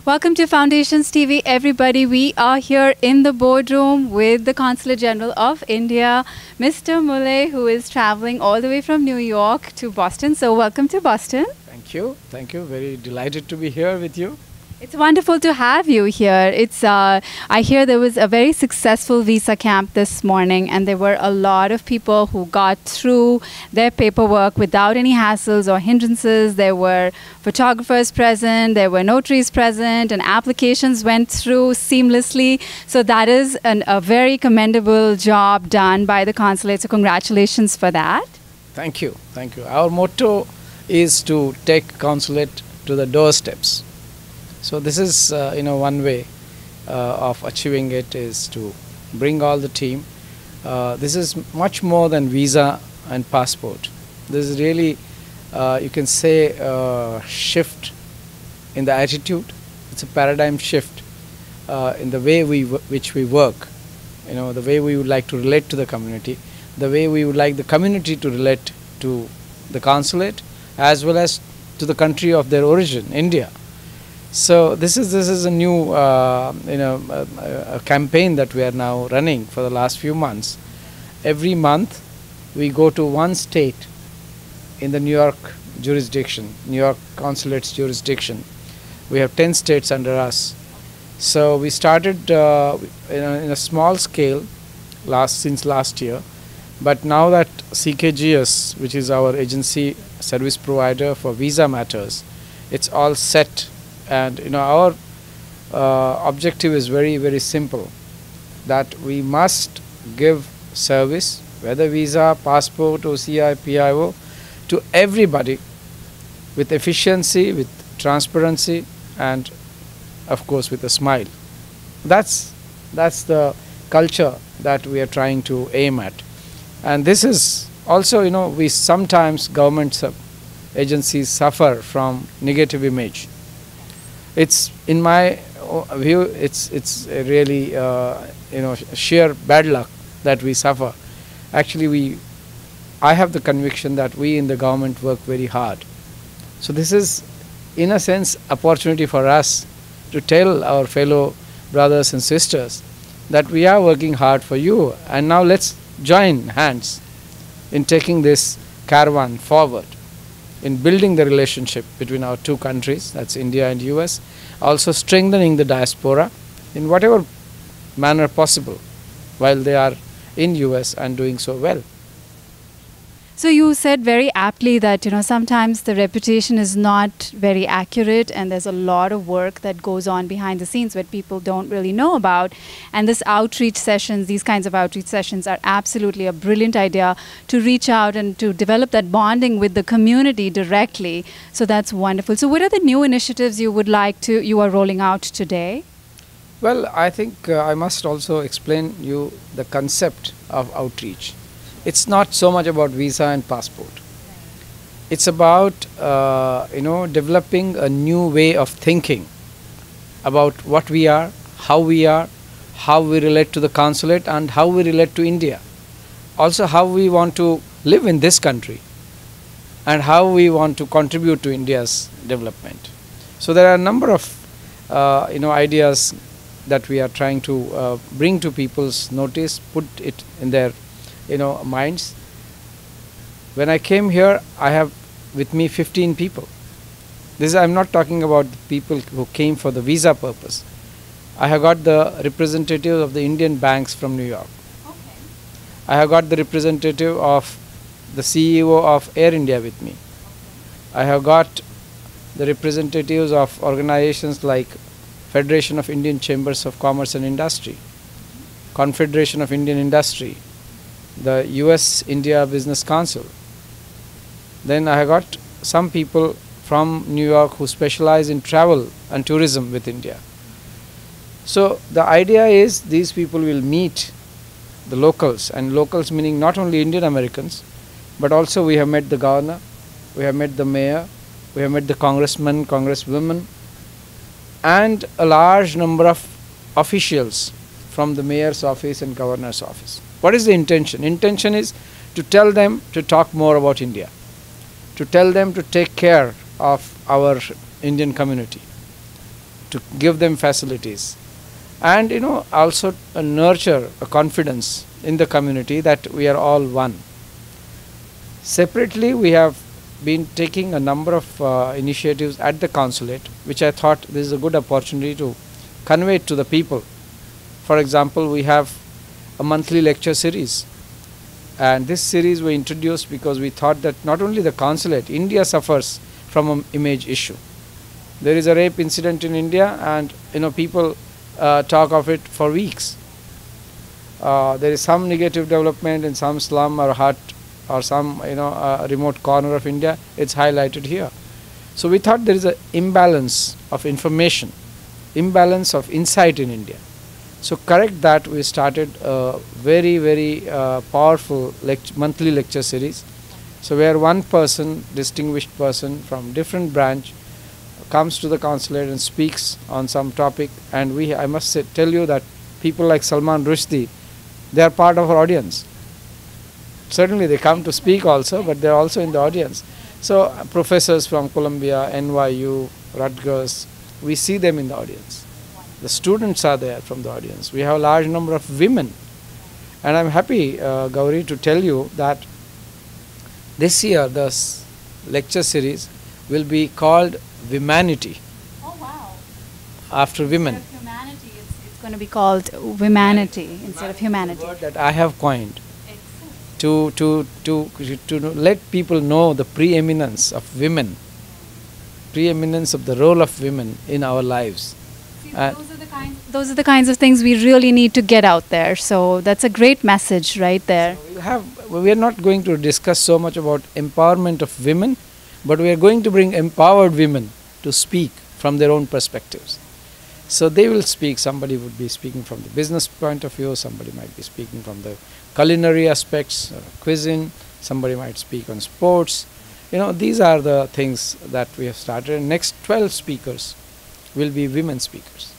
Welcome to Foundations TV, everybody. We are here in the boardroom with the Consulate General of India, Mr. Mulay, who is traveling all the way from New York to Boston. So welcome to Boston. Thank you. Thank you. Very delighted to be here with you. It's wonderful to have you here. I hear there was a very successful visa camp this morning, and there were a lot of people who got through their paperwork without any hassles or hindrances. There were photographers present, there were notaries present, and applications went through seamlessly. So that is a very commendable job done by the consulate. So congratulations for that. Thank you. Thank you. Our motto is to take consulate to the doorsteps. So this is, one way of achieving it is to bring all the team. This is much more than visa and passport. This is really, you can say, a shift in the attitude. It's a paradigm shift in the way which we work. The way we would like to relate to the community, the way we would like the community to relate to the consulate, as well as to the country of their origin, India. So this is a new a campaign that we are now running for the last few months. Every month we go to one state in the New York jurisdiction, New York consulate's jurisdiction. We have 10 states under us. So we started in a small scale since last year, but now that CKGS, which is our agency service provider for visa matters, it's all set. And our objective is very, very simple, that we must give service, whether visa, passport, OCI, PIO, to everybody with efficiency, with transparency, and of course with a smile. That's the culture that we are trying to aim at. And this is also, we sometimes government agencies suffer from negative image. It's, in my view, it's really sheer bad luck that we suffer. Actually, I have the conviction that we in the government work very hard. So this is, in a sense, opportunity for us to tell our fellow brothers and sisters that we are working hard for you, and now let's join hands in taking this caravan forward, in building the relationship between our two countries, that's India and US, also strengthening the diaspora in whatever manner possible while they are in US and doing so well. So you said very aptly that sometimes the reputation is not very accurate, and there's a lot of work that goes on behind the scenes that people don't really know about. And these kinds of outreach sessions are absolutely a brilliant idea to reach out and to develop that bonding with the community directly. So that's wonderful. So what are the new initiatives you are rolling out today? Well, I think I must also explain you the concept of outreach. It's not so much about visa and passport. It's about developing a new way of thinking about what we are, how we relate to the consulate, and how we relate to India. Also how we want to live in this country and how we want to contribute to India's development. So there are a number of ideas that we are trying to bring to people's notice, put it in their minds. When I came here, I have with me 15 people. I'm not talking about the people who came for the visa purpose. I have got the representative of the Indian banks from New York. Okay. I have got the representative of the CEO of Air India with me. Okay. I have got the representatives of organizations like Federation of Indian Chambers of Commerce and Industry, Confederation of Indian Industry, the US-India Business Council. Then I got some people from New York who specialize in travel and tourism with India. So the idea is these people will meet the locals, and locals meaning not only Indian Americans, but also we have met the governor, we have met the mayor, we have met the congressmen, congresswomen, and a large number of officials from the mayor's office and governor's office. What is the intention? Intention is to tell them to talk more about India, to tell them to take care of our Indian community, to give them facilities, and also nurture a confidence in the community that we are all one. Separately, we have been taking a number of initiatives at the consulate, which I thought this is a good opportunity to convey it to the people. For example, we have a monthly lecture series, and this series we introduced because we thought that not only the consulate, India suffers from an image issue. There is a rape incident in India, and people talk of it for weeks. There is some negative development in some slum or hut or some remote corner of India. It's highlighted here. So we thought there is an imbalance of information, imbalance of insight in India. So correct that, we started a very, very powerful monthly lecture series. So where one person, distinguished person from different branch, comes to the consulate and speaks on some topic, and I must tell you that people like Salman Rushdie, they are part of our audience. Certainly they come to speak also, but they are also in the audience. So professors from Columbia, NYU, Rutgers, we see them in the audience. The students are there from the audience. We have a large number of women, and I'm happy, Gauri, to tell you that this year the lecture series will be called Womanity. Oh wow! After women. Instead of humanity, it's going to be called Womanity instead of humanity. The word that I have coined to let people know the preeminence of women, preeminence of the role of women in our lives. Those are the kinds of things we really need to get out there. So that's a great message right there. So we are not going to discuss so much about empowerment of women, but we are going to bring empowered women to speak from their own perspectives. So they will speak. Somebody would be speaking from the business point of view, somebody might be speaking from the culinary aspects, cuisine, somebody might speak on sports. These are the things that we have started. Next 12 speakers will be women speakers.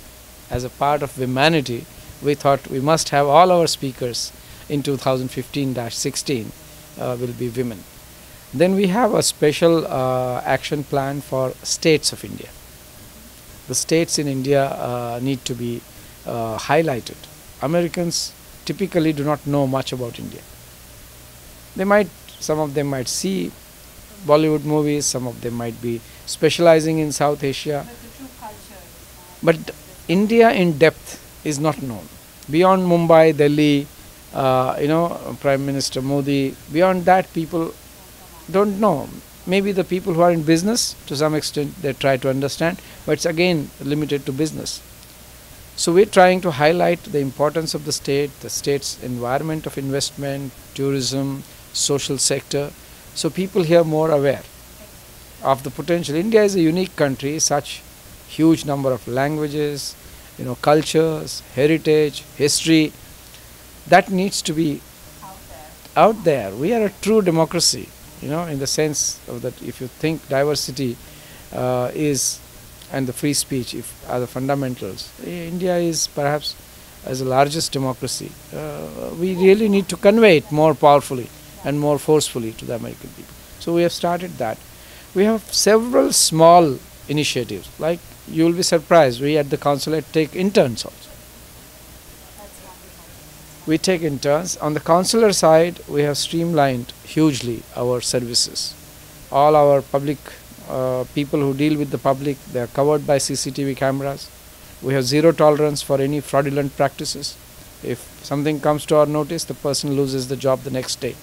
As a part of Womanity, we thought we must have all our speakers in 2015-16 will be women. Then we have a special action plan for states of India. The states in India need to be highlighted. Americans typically do not know much about India. Some of them might see Bollywood movies, some of them might be specializing in South Asia. But India in depth is not known. Beyond Mumbai, Delhi, Prime Minister Modi, beyond that people don't know. Maybe the people who are in business, to some extent, they try to understand, but it's again limited to business. So we're trying to highlight the importance of the state's environment of investment, tourism, social sector, so people here are more aware of the potential. India is a unique country, such huge number of languages, cultures, heritage, history, that needs to be out there. We are a true democracy, in the sense of that if you think diversity and the free speech are the fundamentals, India is perhaps as the largest democracy. We really need to convey it more powerfully and more forcefully to the American people. So we have started that. We have several small initiatives, like you will be surprised, we at the consulate take interns also. We take interns. On the consular side, we have streamlined hugely our services. All our public people who deal with the public, they are covered by CCTV cameras. We have zero tolerance for any fraudulent practices. If something comes to our notice, the person loses the job the next day.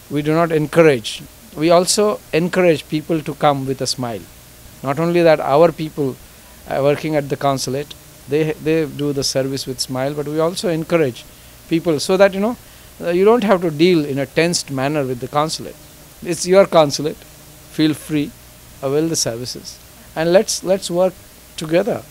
We do not encourage. We also encourage people to come with a smile. Not only that, our people working at the consulate, they do the service with smile, but we also encourage people so that you don't have to deal in a tensed manner with the consulate. It's your consulate. Feel free, avail the services, and let's work together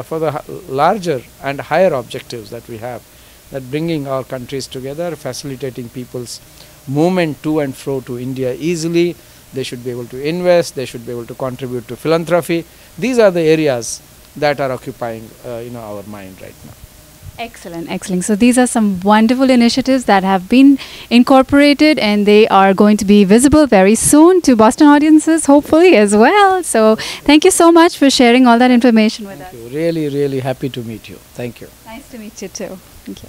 for the larger and higher objectives that we have, that bringing our countries together, facilitating people's movement to and fro to India easily. They should be able to invest, they should be able to contribute to philanthropy. These are the areas that are occupying our mind right now. Excellent, excellent. So these are some wonderful initiatives that have been incorporated, and they are going to be visible very soon to Boston audiences, hopefully as well. So thank you so much for sharing all that information with us. Thank you. Really, really happy to meet you. Thank you. Nice to meet you too. Thank you.